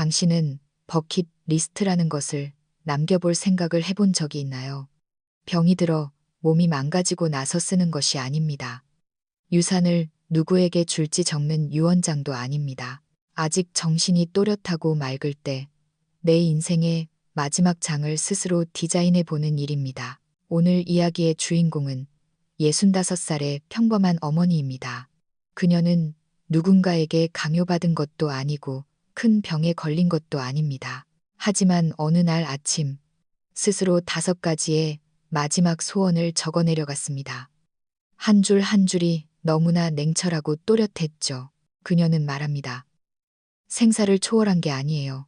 당신은 버킷 리스트라는 것을 남겨볼 생각을 해본 적이 있나요? 병이 들어 몸이 망가지고 나서 쓰는 것이 아닙니다. 유산을 누구에게 줄지 적는 유언장도 아닙니다. 아직 정신이 또렷하고 맑을 때 내 인생의 마지막 장을 스스로 디자인해 보는 일입니다. 오늘 이야기의 주인공은 65살의 평범한 어머니입니다. 그녀는 누군가에게 강요받은 것도 아니고 큰 병에 걸린 것도 아닙니다. 하지만 어느 날 아침 스스로 5가지의 마지막 소원을 적어 내려갔습니다. 한 줄 한 줄이 너무나 냉철하고 또렷했죠. 그녀는 말합니다. 생사를 초월한 게 아니에요.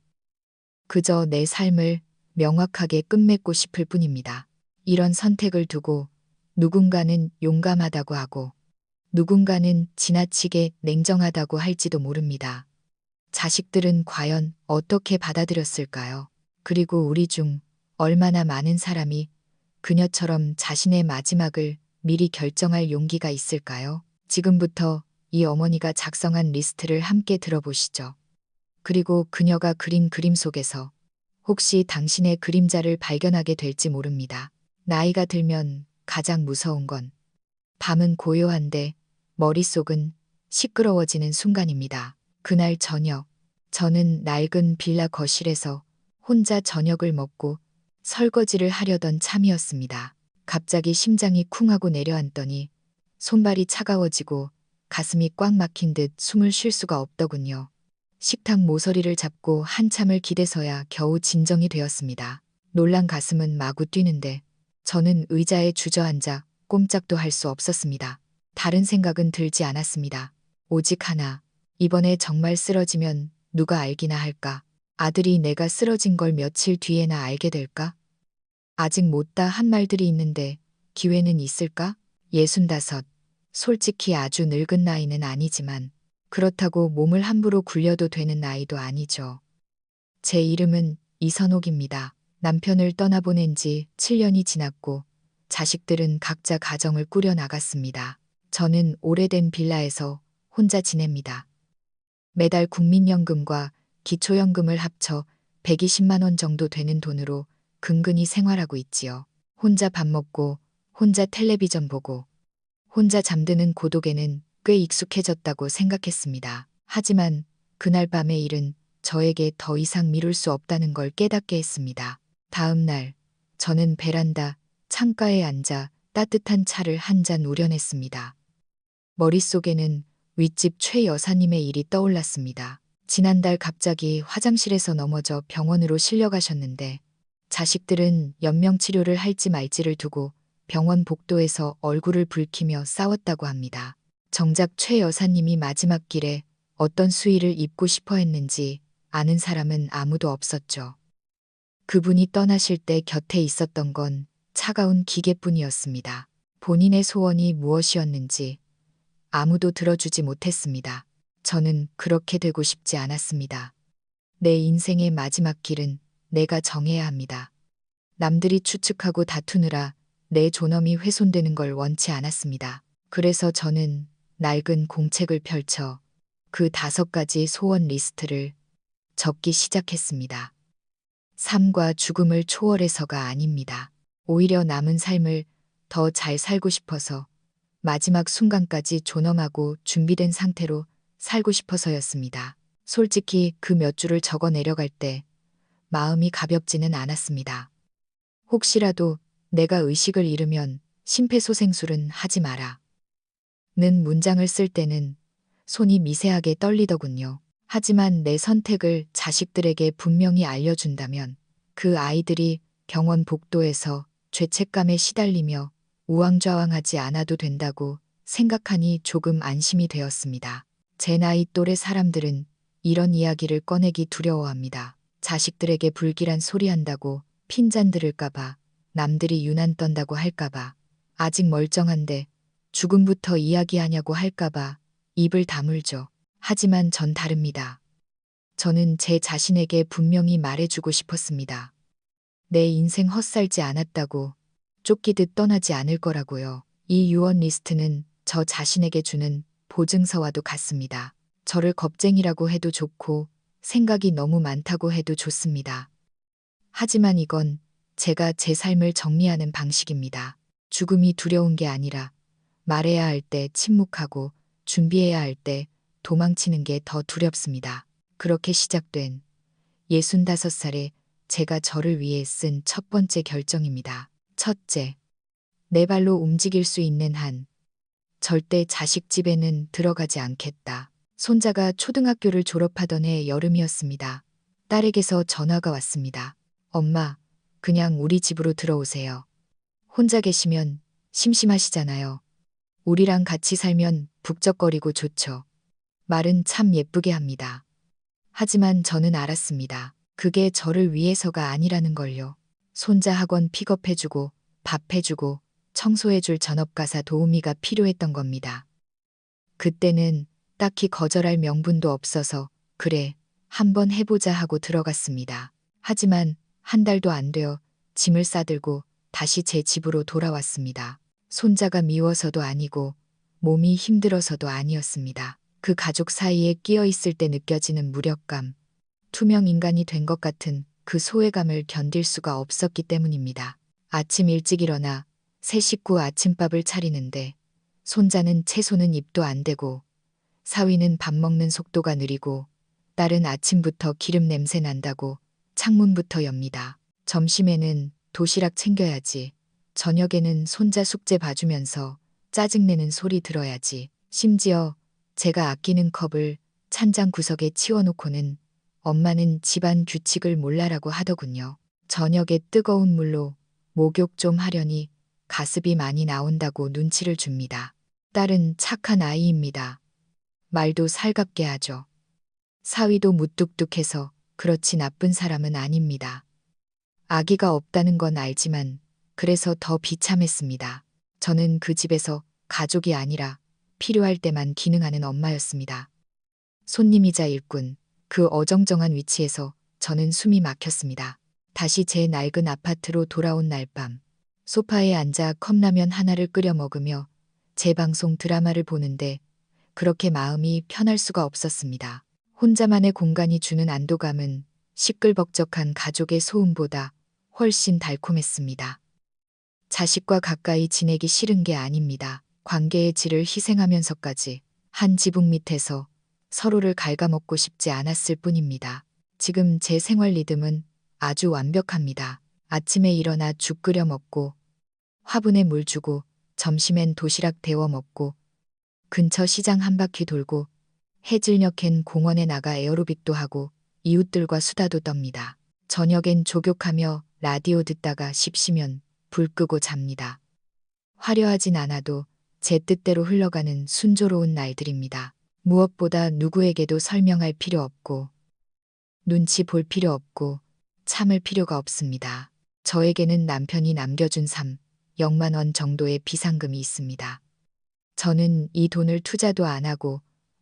그저 내 삶을 명확하게 끝맺고 싶을 뿐입니다. 이런 선택을 두고 누군가는 용감하다고 하고 누군가는 지나치게 냉정하다고 할지도 모릅니다. 자식들은 과연 어떻게 받아들였을까요? 그리고 우리 중 얼마나 많은 사람이 그녀처럼 자신의 마지막을 미리 결정할 용기가 있을까요? 지금부터 이 어머니가 작성한 리스트를 함께 들어보시죠. 그리고 그녀가 그린 그림 속에서 혹시 당신의 그림자를 발견하게 될지 모릅니다. 나이가 들면 가장 무서운 건 밤은 고요한데 머릿속은 시끄러워지는 순간입니다. 그날 저녁, 저는 낡은 빌라 거실에서 혼자 저녁을 먹고 설거지를 하려던 참이었습니다. 갑자기 심장이 쿵하고 내려앉더니 손발이 차가워지고 가슴이 꽉 막힌 듯 숨을 쉴 수가 없더군요. 식탁 모서리를 잡고 한참을 기대서야 겨우 진정이 되었습니다. 놀란 가슴은 마구 뛰는데 저는 의자에 주저앉아 꼼짝도 할 수 없었습니다. 다른 생각은 들지 않았습니다. 오직 하나, 이번에 정말 쓰러지면 누가 알기나 할까? 아들이 내가 쓰러진 걸 며칠 뒤에나 알게 될까? 아직 못다 한 말들이 있는데 기회는 있을까? 65. 솔직히 아주 늙은 나이는 아니지만 그렇다고 몸을 함부로 굴려도 되는 나이도 아니죠. 제 이름은 이선옥입니다. 남편을 떠나보낸 지 7년이 지났고 자식들은 각자 가정을 꾸려 나갔습니다. 저는 오래된 빌라에서 혼자 지냅니다. 매달 국민연금과 기초연금을 합쳐 120만 원 정도 되는 돈으로 근근히 생활하고 있지요. 혼자 밥 먹고 혼자 텔레비전 보고 혼자 잠드는 고독에는 꽤 익숙해졌다고 생각했습니다. 하지만 그날 밤의 일은 저에게 더 이상 미룰 수 없다는 걸 깨닫게 했습니다. 다음 날 저는 베란다 창가에 앉아 따뜻한 차를 한 잔 우려냈습니다. 머릿속에는 윗집 최 여사님의 일이 떠올랐습니다. 지난달 갑자기 화장실에서 넘어져 병원으로 실려가셨는데 자식들은 연명치료를 할지 말지를 두고 병원 복도에서 얼굴을 붉히며 싸웠다고 합니다. 정작 최 여사님이 마지막 길에 어떤 수의를 입고 싶어 했는지 아는 사람은 아무도 없었죠. 그분이 떠나실 때 곁에 있었던 건 차가운 기계뿐이었습니다. 본인의 소원이 무엇이었는지 아무도 들어주지 못했습니다. 저는 그렇게 되고 싶지 않았습니다. 내 인생의 마지막 길은 내가 정해야 합니다. 남들이 추측하고 다투느라 내 존엄이 훼손되는 걸 원치 않았습니다. 그래서 저는 낡은 공책을 펼쳐 그 5가지 소원 리스트를 적기 시작했습니다. 삶과 죽음을 초월해서가 아닙니다. 오히려 남은 삶을 더 잘 살고 싶어서 마지막 순간까지 존엄하고 준비된 상태로 살고 싶어서였습니다. 솔직히 그 몇 줄을 적어 내려갈 때 마음이 가볍지는 않았습니다. 혹시라도 내가 의식을 잃으면 심폐소생술은 하지 마라. 는 문장을 쓸 때는 손이 미세하게 떨리더군요. 하지만 내 선택을 자식들에게 분명히 알려준다면 그 아이들이 병원 복도에서 죄책감에 시달리며 우왕좌왕하지 않아도 된다고 생각하니 조금 안심이 되었습니다. 제 나이 또래 사람들은 이런 이야기를 꺼내기 두려워합니다. 자식들에게 불길한 소리 한다고 핀잔 들을까봐, 남들이 유난 떤다고 할까봐, 아직 멀쩡한데 죽음부터 이야기하냐고 할까봐 입을 다물죠. 하지만 전 다릅니다. 저는 제 자신에게 분명히 말해주고 싶었습니다. 내 인생 헛살지 않았다고, 쫓기듯 떠나지 않을 거라고요. 이 유언 리스트는 저 자신에게 주는 보증서와도 같습니다. 저를 겁쟁이라고 해도 좋고 생각이 너무 많다고 해도 좋습니다. 하지만 이건 제가 제 삶을 정리하는 방식입니다. 죽음이 두려운 게 아니라 말해야 할 때 침묵하고 준비해야 할 때 도망치는 게 더 두렵습니다. 그렇게 시작된 65살에 제가 저를 위해 쓴 첫 번째 결정입니다. 첫째, 내 발로 움직일 수 있는 한 절대 자식 집에는 들어가지 않겠다. 손자가 초등학교를 졸업하던 해 여름이었습니다. 딸에게서 전화가 왔습니다. 엄마, 그냥 우리 집으로 들어오세요. 혼자 계시면 심심하시잖아요. 우리랑 같이 살면 북적거리고 좋죠. 말은 참 예쁘게 합니다. 하지만 저는 알았습니다. 그게 저를 위해서가 아니라는 걸요. 손자 학원 픽업해주고 밥 해주고 청소해줄 전업가사 도우미가 필요했던 겁니다. 그때는 딱히 거절할 명분도 없어서 그래, 한번 해보자 하고 들어갔습니다. 하지만 한 달도 안 되어 짐을 싸들고 다시 제 집으로 돌아왔습니다. 손자가 미워서도 아니고 몸이 힘들어서도 아니었습니다. 그 가족 사이에 끼어 있을 때 느껴지는 무력감, 투명 인간이 된 것 같은 그 소외감을 견딜 수가 없었기 때문입니다. 아침 일찍 일어나 새 식구 아침밥을 차리는데 손자는 채소는 입도 안 대고 사위는 밥 먹는 속도가 느리고 딸은 아침부터 기름 냄새 난다고 창문부터 엽니다. 점심에는 도시락 챙겨야지. 저녁에는 손자 숙제 봐주면서 짜증내는 소리 들어야지. 심지어 제가 아끼는 컵을 찬장 구석에 치워놓고는 엄마는 집안 규칙을 몰라라고 하더군요. 저녁에 뜨거운 물로 목욕 좀 하려니 가습이 많이 나온다고 눈치를 줍니다. 딸은 착한 아이입니다. 말도 살갑게 하죠. 사위도 무뚝뚝해서 그렇지 나쁜 사람은 아닙니다. 아기가 없다는 건 알지만 그래서 더 비참했습니다. 저는 그 집에서 가족이 아니라 필요할 때만 기능하는 엄마였습니다. 손님이자 일꾼, 그 어정쩡한 위치에서 저는 숨이 막혔습니다. 다시 제 낡은 아파트로 돌아온 날 밤, 소파에 앉아 컵라면 하나를 끓여 먹으며 재방송 드라마를 보는데 그렇게 마음이 편할 수가 없었습니다. 혼자만의 공간이 주는 안도감은 시끌벅적한 가족의 소음보다 훨씬 달콤했습니다. 자식과 가까이 지내기 싫은 게 아닙니다. 관계의 질을 희생하면서까지 한 지붕 밑에서 서로를 갉아먹고 싶지 않았을 뿐입니다. 지금 제 생활 리듬은 아주 완벽합니다. 아침에 일어나 죽 끓여 먹고 화분에 물 주고 점심엔 도시락 데워 먹고 근처 시장 한 바퀴 돌고 해질녘엔 공원에 나가 에어로빅도 하고 이웃들과 수다도 떱니다. 저녁엔 족욕하며 라디오 듣다가 싶으면 불 끄고 잡니다. 화려하진 않아도 제 뜻대로 흘러가는 순조로운 날들입니다. 무엇보다 누구에게도 설명할 필요 없고 눈치 볼 필요 없고 참을 필요가 없습니다. 저에게는 남편이 남겨준 0만 원 정도의 비상금이 있습니다. 저는 이 돈을 투자도 안 하고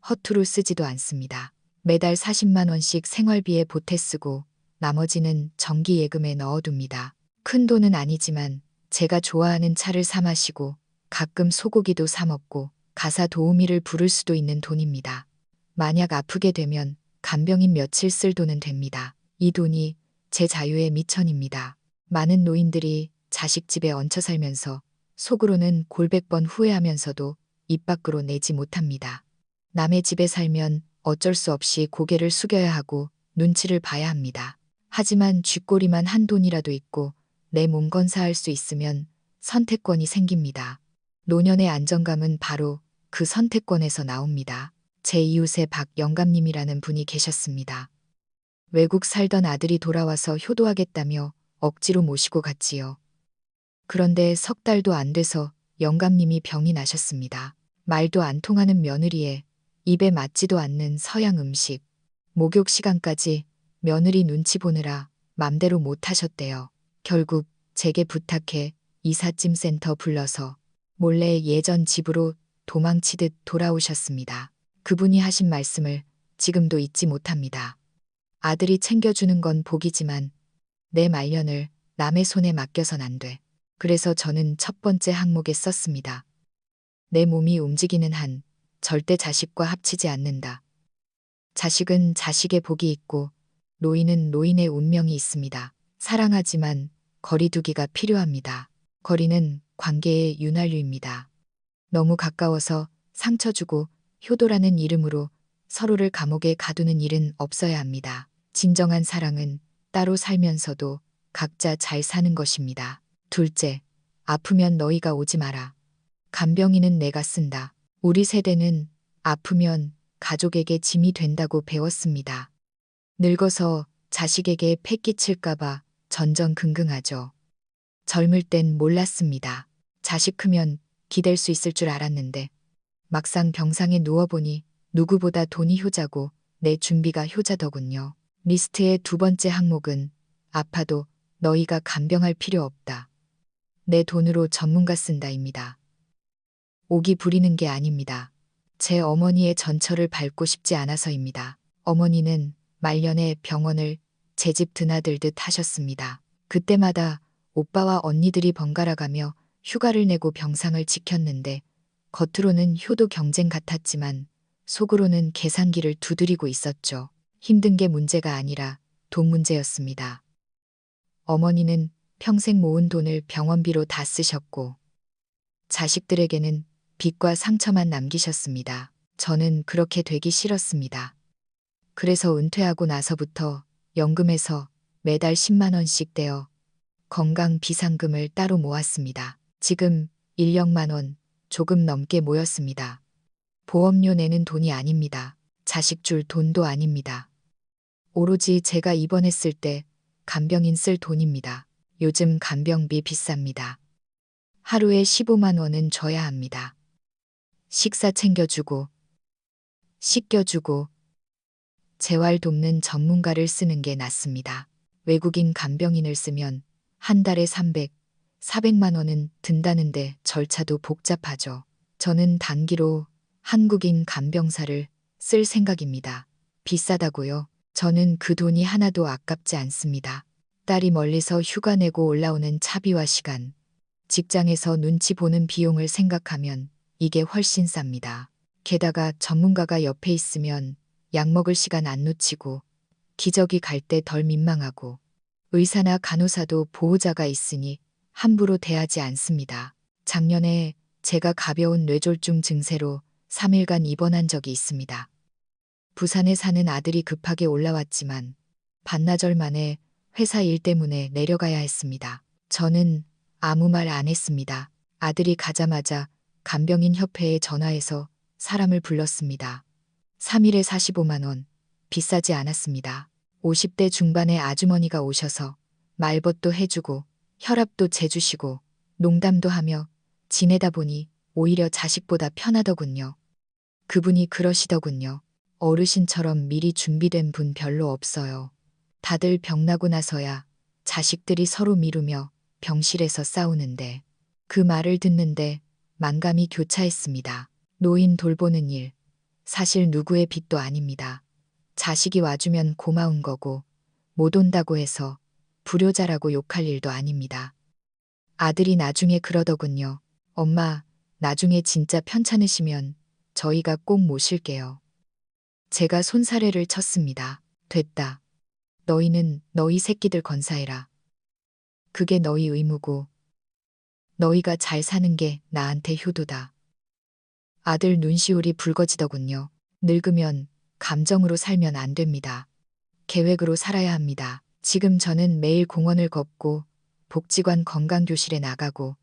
허투루 쓰지도 않습니다. 매달 40만 원씩 생활비에 보태 쓰고 나머지는 정기예금에 넣어둡니다. 큰 돈은 아니지만 제가 좋아하는 차를 사 마시고 가끔 소고기도 사 먹고 가사 도우미를 부를 수도 있는 돈입니다. 만약 아프게 되면 간병인 며칠 쓸 돈은 됩니다. 이 돈이 제 자유의 미천입니다. 많은 노인들이 자식 집에 얹혀 살면서 속으로는 골백 번 후회하면서도 입 밖으로 내지 못합니다. 남의 집에 살면 어쩔 수 없이 고개를 숙여야 하고 눈치를 봐야 합니다. 하지만 쥐꼬리만 한 돈이라도 있고 내 몸 건사할 수 있으면 선택권이 생깁니다. 노년의 안정감은 바로 그 선택권에서 나옵니다. 제 이웃에 박영감님이라는 분이 계셨습니다. 외국 살던 아들이 돌아와서 효도하겠다며 억지로 모시고 갔지요. 그런데 석 달도 안 돼서 영감님이 병이 나셨습니다. 말도 안 통하는 며느리에 입에 맞지도 않는 서양 음식, 목욕 시간까지 며느리 눈치 보느라 맘대로 못 하셨대요. 결국 제게 부탁해 이삿짐 센터 불러서 몰래 예전 집으로 도망치듯 돌아오셨습니다. 그분이 하신 말씀을 지금도 잊지 못합니다. 아들이 챙겨주는 건 복이지만 내 말년을 남의 손에 맡겨선 안 돼. 그래서 저는 첫 번째 항목에 썼습니다. 내 몸이 움직이는 한 절대 자식과 합치지 않는다. 자식은 자식의 복이 있고 노인은 노인의 운명이 있습니다. 사랑하지만 거리두기가 필요합니다. 거리는 관계의 윤활유입니다. 너무 가까워서 상처 주고 효도라는 이름으로 서로를 감옥에 가두는 일은 없어야 합니다. 진정한 사랑은 따로 살면서도 각자 잘 사는 것입니다. 둘째, 아프면 너희가 오지 마라. 간병인은 내가 쓴다. 우리 세대는 아프면 가족에게 짐이 된다고 배웠습니다. 늙어서 자식에게 패 끼칠까봐 전전긍긍하죠. 젊을 땐 몰랐습니다. 자식 크면 기댈 수 있을 줄 알았는데 막상 병상에 누워보니 누구보다 돈이 효자고 내 준비가 효자더군요. 리스트의 두 번째 항목은 아파도 너희가 간병할 필요 없다. 내 돈으로 전문가 쓴다입니다. 옥이 부리는 게 아닙니다. 제 어머니의 전철을 밟고 싶지 않아서입니다. 어머니는 말년에 병원을 제 집 드나들듯 하셨습니다. 그때마다 오빠와 언니들이 번갈아 가며 휴가를 내고 병상을 지켰는데 겉으로는 효도 경쟁 같았지만 속으로는 계산기를 두드리고 있었죠. 힘든 게 문제가 아니라 돈 문제였습니다. 어머니는 평생 모은 돈을 병원비로 다 쓰셨고 자식들에게는 빚과 상처만 남기셨습니다. 저는 그렇게 되기 싫었습니다. 그래서 은퇴하고 나서부터 연금에서 매달 10만 원씩 떼어 건강 비상금을 따로 모았습니다. 지금 1억만 원 조금 넘게 모였습니다. 보험료 내는 돈이 아닙니다. 자식 줄 돈도 아닙니다. 오로지 제가 입원했을 때 간병인 쓸 돈입니다. 요즘 간병비 비쌉니다. 하루에 15만 원은 줘야 합니다. 식사 챙겨주고, 씻겨주고, 재활 돕는 전문가를 쓰는 게 낫습니다. 외국인 간병인을 쓰면 한 달에 300, 400만 원은 든다는데 절차도 복잡하죠. 저는 단기로 한국인 간병사를 쓸 생각입니다. 비싸다고요? 저는 그 돈이 하나도 아깝지 않습니다. 딸이 멀리서 휴가 내고 올라오는 차비와 시간, 직장에서 눈치 보는 비용을 생각하면 이게 훨씬 쌉니다. 게다가 전문가가 옆에 있으면 약 먹을 시간 안 놓치고 기저귀 갈 때 덜 민망하고 의사나 간호사도 보호자가 있으니 함부로 대하지 않습니다. 작년에 제가 가벼운 뇌졸중 증세로 3일간 입원한 적이 있습니다. 부산에 사는 아들이 급하게 올라왔지만 반나절 만에 회사 일 때문에 내려가야 했습니다. 저는 아무 말 안 했습니다. 아들이 가자마자 간병인 협회에 전화해서 사람을 불렀습니다. 3일에 45만 원. 비싸지 않았습니다. 50대 중반의 아주머니가 오셔서 말벗도 해주고 혈압도 재주시고 농담도 하며 지내다 보니 오히려 자식보다 편하더군요. 그분이 그러시더군요. 어르신처럼 미리 준비된 분 별로 없어요. 다들 병나고 나서야 자식들이 서로 미루며 병실에서 싸우는데 그 말을 듣는데 만감이 교차했습니다. 노인 돌보는 일, 사실 누구의 빚도 아닙니다. 자식이 와주면 고마운 거고 못 온다고 해서 불효자라고 욕할 일도 아닙니다. 아들이 나중에 그러더군요. 엄마, 나중에 진짜 편찮으시면 저희가 꼭 모실게요. 제가 손사래를 쳤습니다. 됐다. 너희는 너희 새끼들 건사해라. 그게 너희 의무고 너희가 잘 사는 게 나한테 효도다. 아들 눈시울이 붉어지더군요. 늙으면 감정으로 살면 안 됩니다. 계획으로 살아야 합니다. 지금 저는 매일 공원을 걷고 복지관 건강교실에 나가고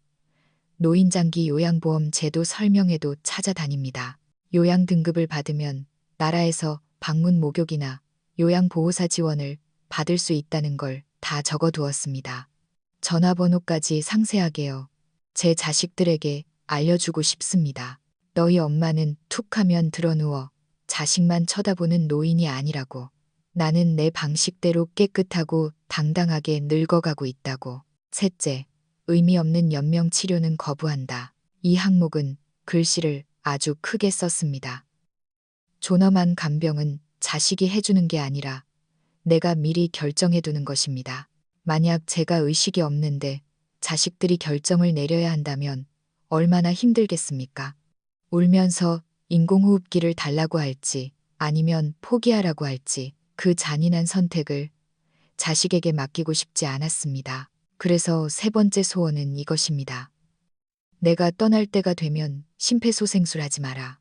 노인장기 요양보험 제도 설명회도 찾아다닙니다. 요양 등급을 받으면 나라에서 방문 목욕이나 요양보호사 지원을 받을 수 있다는 걸 다 적어두었습니다. 전화번호까지 상세하게요. 제 자식들에게 알려주고 싶습니다. 너희 엄마는 툭 하면 드러누워 자식만 쳐다보는 노인이 아니라고. 나는 내 방식대로 깨끗하고 당당하게 늙어가고 있다고. 셋째, 의미 없는 연명 치료는 거부한다. 이 항목은 글씨를 아주 크게 썼습니다. 존엄한 간병은 자식이 해주는 게 아니라 내가 미리 결정해두는 것입니다. 만약 제가 의식이 없는데 자식들이 결정을 내려야 한다면 얼마나 힘들겠습니까? 울면서 인공호흡기를 달라고 할지 아니면 포기하라고 할지 그 잔인한 선택을 자식에게 맡기고 싶지 않았습니다. 그래서 세 번째 소원은 이것입니다. 내가 떠날 때가 되면 심폐소생술하지 마라.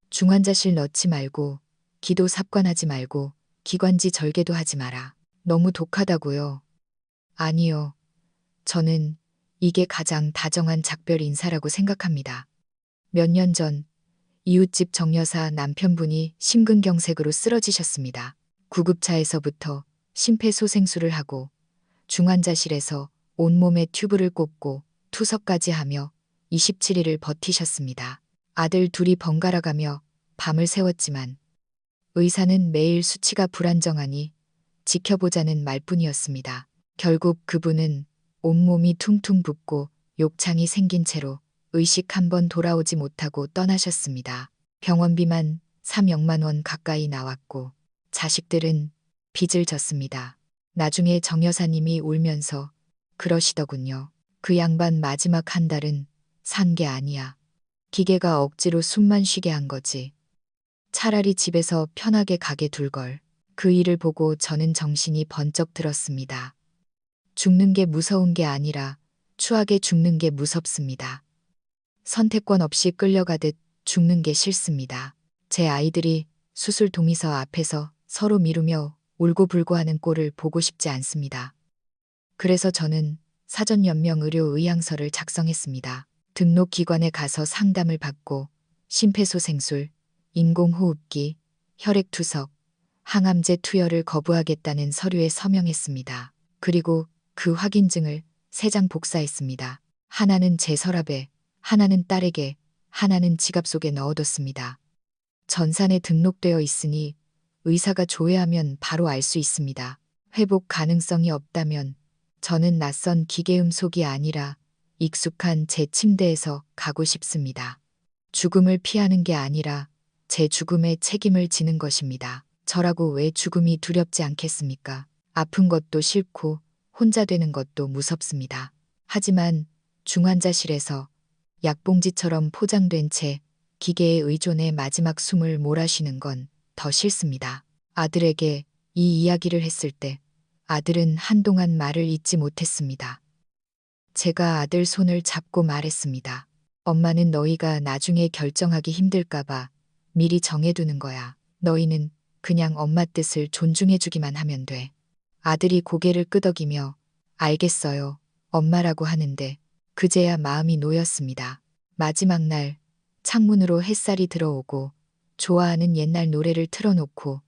중환자실 넣지 말고 기도 삽관하지 말고 기관지 절개도 하지 마라. 너무 독하다고요? 아니요. 저는 이게 가장 다정한 작별 인사라고 생각합니다. 몇 년 전 이웃집 정여사 남편분이 심근경색으로 쓰러지셨습니다. 구급차에서부터 심폐소생술을 하고 중환자실에서 온몸에 튜브를 꽂고 투석까지 하며 27일을 버티셨습니다. 아들 둘이 번갈아가며 밤을 새웠지만 의사는 매일 수치가 불안정하니 지켜보자는 말뿐이었습니다. 결국 그분은 온몸이 퉁퉁 붓고 욕창이 생긴 채로 의식 한번 돌아오지 못하고 떠나셨습니다. 병원비만 3억만 원 가까이 나왔고 자식들은 빚을 졌습니다. 나중에 정 여사님이 울면서 그러시더군요. 그 양반 마지막 한 달은 산 게 아니야. 기계가 억지로 숨만 쉬게 한 거지. 차라리 집에서 편하게 가게 둘 걸. 그 일을 보고 저는 정신이 번쩍 들었습니다. 죽는 게 무서운 게 아니라 추하게 죽는 게 무섭습니다. 선택권 없이 끌려가듯 죽는 게 싫습니다. 제 아이들이 수술 동의서 앞에서 서로 미루며 울고불고 하는 꼴을 보고 싶지 않습니다. 그래서 저는 사전연명의료의향서를 작성했습니다. 등록기관에 가서 상담을 받고 심폐소생술, 인공호흡기, 혈액투석, 항암제 투여를 거부하겠다는 서류에 서명했습니다. 그리고 그 확인증을 3장 복사했습니다. 하나는 제 서랍에, 하나는 딸에게, 하나는 지갑 속에 넣어뒀습니다. 전산에 등록되어 있으니 의사가 조회하면 바로 알 수 있습니다. 회복 가능성이 없다면 저는 낯선 기계음속이 아니라 익숙한 제 침대에서 가고 싶습니다. 죽음을 피하는 게 아니라 제 죽음에 책임을 지는 것입니다. 저라고 왜 죽음이 두렵지 않겠습니까? 아픈 것도 싫고 혼자 되는 것도 무섭습니다. 하지만 중환자실에서 약봉지처럼 포장된 채 기계에 의존해 마지막 숨을 몰아쉬는 건 더 싫습니다. 아들에게 이 이야기를 했을 때 아들은 한동안 말을 잇지 못했습니다. 제가 아들 손을 잡고 말했습니다. 엄마는 너희가 나중에 결정하기 힘들까봐 미리 정해두는 거야. 너희는 그냥 엄마 뜻을 존중해주기만 하면 돼. 아들이 고개를 끄덕이며 알겠어요. 엄마라고 하는데 그제야 마음이 놓였습니다. 마지막 날 창문으로 햇살이 들어오고 좋아하는 옛날 노래를 틀어놓고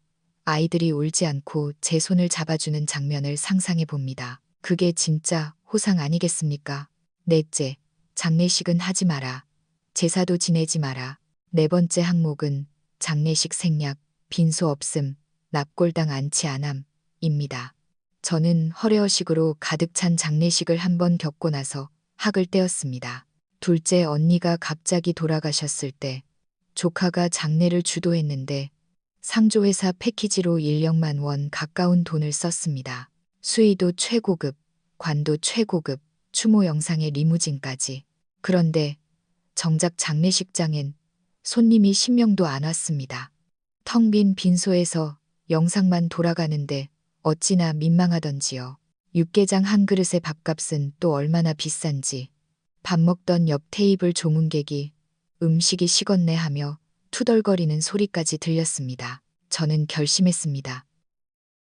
아이들이 울지 않고 제 손을 잡아주는 장면을 상상해 봅니다. 그게 진짜 호상 아니겠습니까? 넷째, 장례식은 하지 마라. 제사도 지내지 마라. 네 번째 항목은 장례식 생략, 빈소 없음, 납골당 안치 않함입니다. 저는 허례허식으로 가득 찬 장례식을 한번 겪고 나서 학을 떼었습니다. 둘째 언니가 갑자기 돌아가셨을 때 조카가 장례를 주도했는데 상조회사 패키지로 1억만 원 가까운 돈을 썼습니다. 수의도 최고급, 관도 최고급, 추모 영상에 리무진까지. 그런데 정작 장례식장엔 손님이 10명도 안 왔습니다. 텅 빈 빈소에서 영상만 돌아가는데 어찌나 민망하던지요. 육개장 한 그릇의 밥값은 또 얼마나 비싼지. 밥 먹던 옆 테이블 조문객이 음식이 식었네 하며 투덜거리는 소리까지 들렸습니다. 저는 결심했습니다.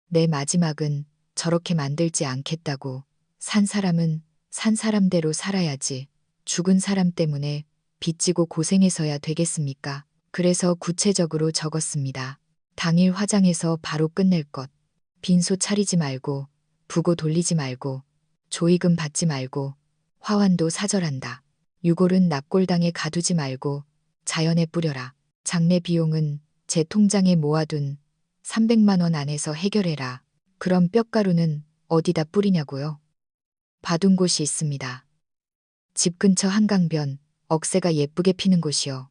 내 마지막은 저렇게 만들지 않겠다고. 산 사람은 산 사람대로 살아야지. 죽은 사람 때문에 빚지고 고생해서야 되겠습니까? 그래서 구체적으로 적었습니다. 당일 화장해서 바로 끝낼 것. 빈소 차리지 말고, 부고 돌리지 말고, 조의금 받지 말고, 화환도 사절한다. 유골은 납골당에 가두지 말고 자연에 뿌려라. 장례 비용은 제 통장에 모아둔 300만 원 안에서 해결해라. 그럼 뼈가루는 어디다 뿌리냐고요? 봐둔 곳이 있습니다. 집 근처 한강변, 억새가 예쁘게 피는 곳이요.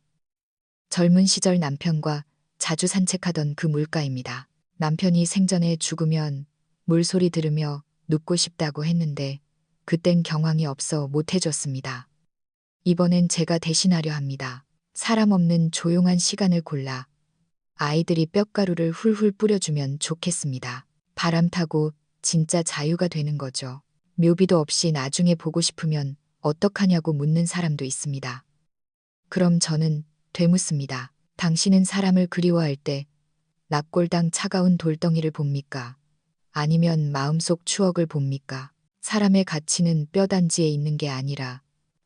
젊은 시절 남편과 자주 산책하던 그 물가입니다. 남편이 생전에 죽으면 물소리 들으며 눕고 싶다고 했는데 그땐 경황이 없어 못 해줬습니다. 이번엔 제가 대신하려 합니다. 사람 없는 조용한 시간을 골라 아이들이 뼛가루를 훌훌 뿌려주면 좋겠습니다. 바람 타고 진짜 자유가 되는 거죠. 묘비도 없이 나중에 보고 싶으면 어떡하냐고 묻는 사람도 있습니다. 그럼 저는 되묻습니다. 당신은 사람을 그리워할 때 납골당 차가운 돌덩이를 봅니까? 아니면 마음속 추억을 봅니까? 사람의 가치는 뼈단지에 있는 게 아니라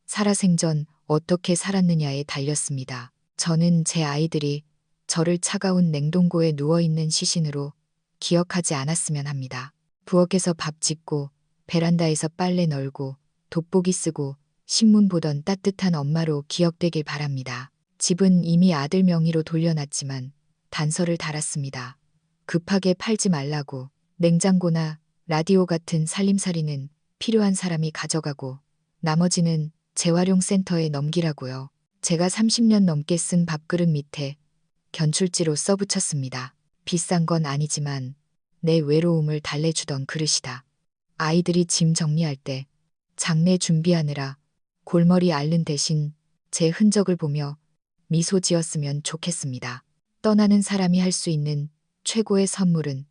살아생전 어떻게 살았느냐에 달렸습니다. 저는 제 아이들이 저를 차가운 냉동고에 누워있는 시신으로 기억하지 않았으면 합니다. 부엌에서 밥 짓고 베란다에서 빨래 널고 돋보기 쓰고 신문 보던 따뜻한 엄마로 기억되길 바랍니다. 집은 이미 아들 명의로 돌려놨지만 단서를 달았습니다. 급하게 팔지 말라고. 냉장고나 라디오 같은 살림살이는 필요한 사람이 가져가고 나머지는 재활용 센터에 넘기라고요. 제가 30년 넘게 쓴 밥그릇 밑에 견출지로 써붙였습니다. 비싼 건 아니지만 내 외로움을 달래주던 그릇이다. 아이들이 짐 정리할 때 장례 준비하느라 골머리 앓는 대신 제 흔적을 보며 미소 지었으면 좋겠습니다. 떠나는 사람이 할 수 있는 최고의 선물은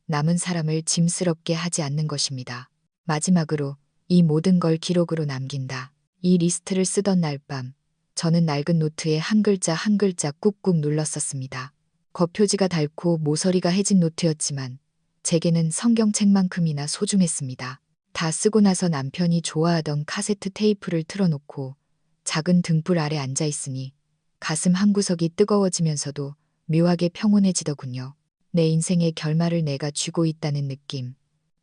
남은 사람을 짐스럽게 하지 않는 것입니다. 마지막으로 이 모든 걸 기록으로 남긴다. 이 리스트를 쓰던 날 밤, 저는 낡은 노트에 한 글자 한 글자 꾹꾹 눌렀었습니다. 겉표지가 닳고 모서리가 해진 노트였지만 제게는 성경책만큼이나 소중했습니다. 다 쓰고 나서 남편이 좋아하던 카세트 테이프를 틀어놓고 작은 등불 아래 앉아 있으니 가슴 한구석이 뜨거워지면서도 묘하게 평온해지더군요. 내 인생의 결말을 내가 쥐고 있다는 느낌.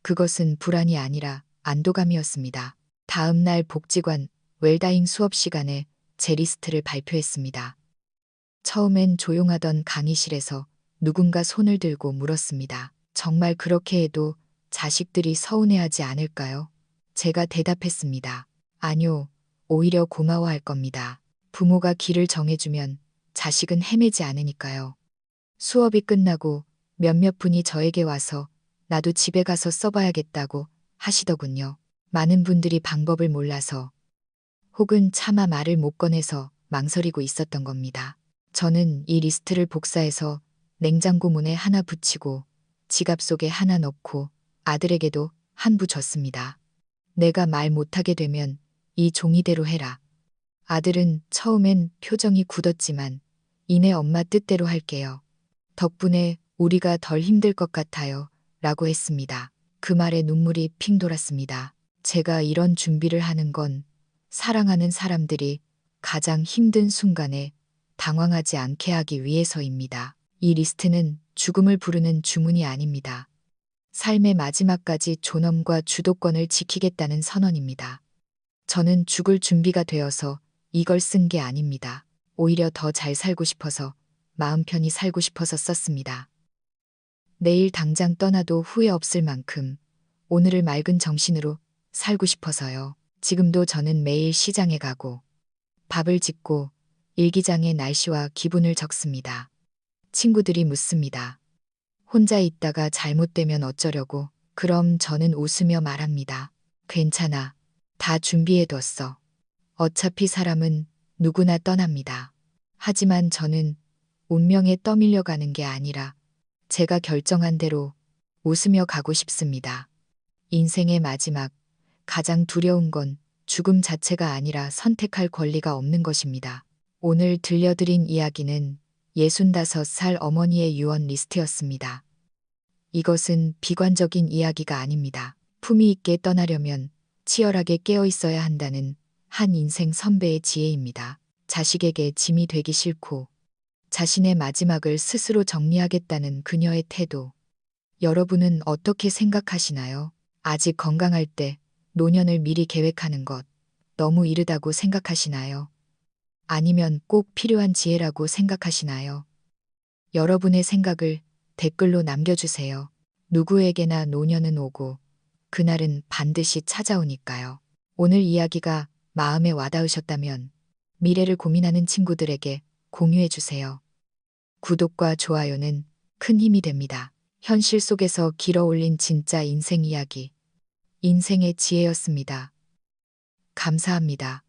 그것은 불안이 아니라 안도감이었습니다. 다음 날 복지관 웰다잉 수업 시간에 제 리스트를 발표했습니다. 처음엔 조용하던 강의실에서 누군가 손을 들고 물었습니다. 정말 그렇게 해도 자식들이 서운해하지 않을까요? 제가 대답했습니다. 아니요, 오히려 고마워할 겁니다. 부모가 길을 정해주면 자식은 헤매지 않으니까요. 수업이 끝나고 몇몇 분이 저에게 와서 나도 집에 가서 써봐야겠다고 하시더군요. 많은 분들이 방법을 몰라서 혹은 차마 말을 못 꺼내서 망설이고 있었던 겁니다. 저는 이 리스트를 복사해서 냉장고 문에 하나 붙이고 지갑 속에 하나 넣고 아들에게도 한 부 줬습니다. 내가 말 못하게 되면 이 종이대로 해라. 아들은 처음엔 표정이 굳었지만 이내 엄마 뜻대로 할게요. 덕분에 우리가 덜 힘들 것 같아요. 라고 했습니다. 그 말에 눈물이 핑 돌았습니다. 제가 이런 준비를 하는 건 사랑하는 사람들이 가장 힘든 순간에 당황하지 않게 하기 위해서입니다. 이 리스트는 죽음을 부르는 주문이 아닙니다. 삶의 마지막까지 존엄과 주도권을 지키겠다는 선언입니다. 저는 죽을 준비가 되어서 이걸 쓴 게 아닙니다. 오히려 더 잘 살고 싶어서, 마음 편히 살고 싶어서 썼습니다. 내일 당장 떠나도 후회 없을 만큼 오늘을 맑은 정신으로 살고 싶어서요. 지금도 저는 매일 시장에 가고 밥을 짓고 일기장에 날씨와 기분을 적습니다. 친구들이 묻습니다. 혼자 있다가 잘못되면 어쩌려고? 그럼 저는 웃으며 말합니다. 괜찮아. 다 준비해뒀어. 어차피 사람은 누구나 떠납니다. 하지만 저는 운명에 떠밀려 가는 게 아니라 제가 결정한 대로 웃으며 가고 싶습니다. 인생의 마지막, 가장 두려운 건 죽음 자체가 아니라 선택할 권리가 없는 것입니다. 오늘 들려드린 이야기는 65살 어머니의 유언 리스트였습니다. 이것은 비관적인 이야기가 아닙니다. 품위 있게 떠나려면 치열하게 깨어 있어야 한다는 한 인생 선배의 지혜입니다. 자식에게 짐이 되기 싫고 자신의 마지막을 스스로 정리하겠다는 그녀의 태도. 여러분은 어떻게 생각하시나요? 아직 건강할 때 노년을 미리 계획하는 것 너무 이르다고 생각하시나요? 아니면 꼭 필요한 지혜라고 생각하시나요? 여러분의 생각을 댓글로 남겨주세요. 누구에게나 노년은 오고 그날은 반드시 찾아오니까요. 오늘 이야기가 마음에 와닿으셨다면 미래를 고민하는 친구들에게 공유해주세요. 구독과 좋아요는 큰 힘이 됩니다. 현실 속에서 길어 올린 진짜 인생 이야기. 인생의 지혜였습니다. 감사합니다.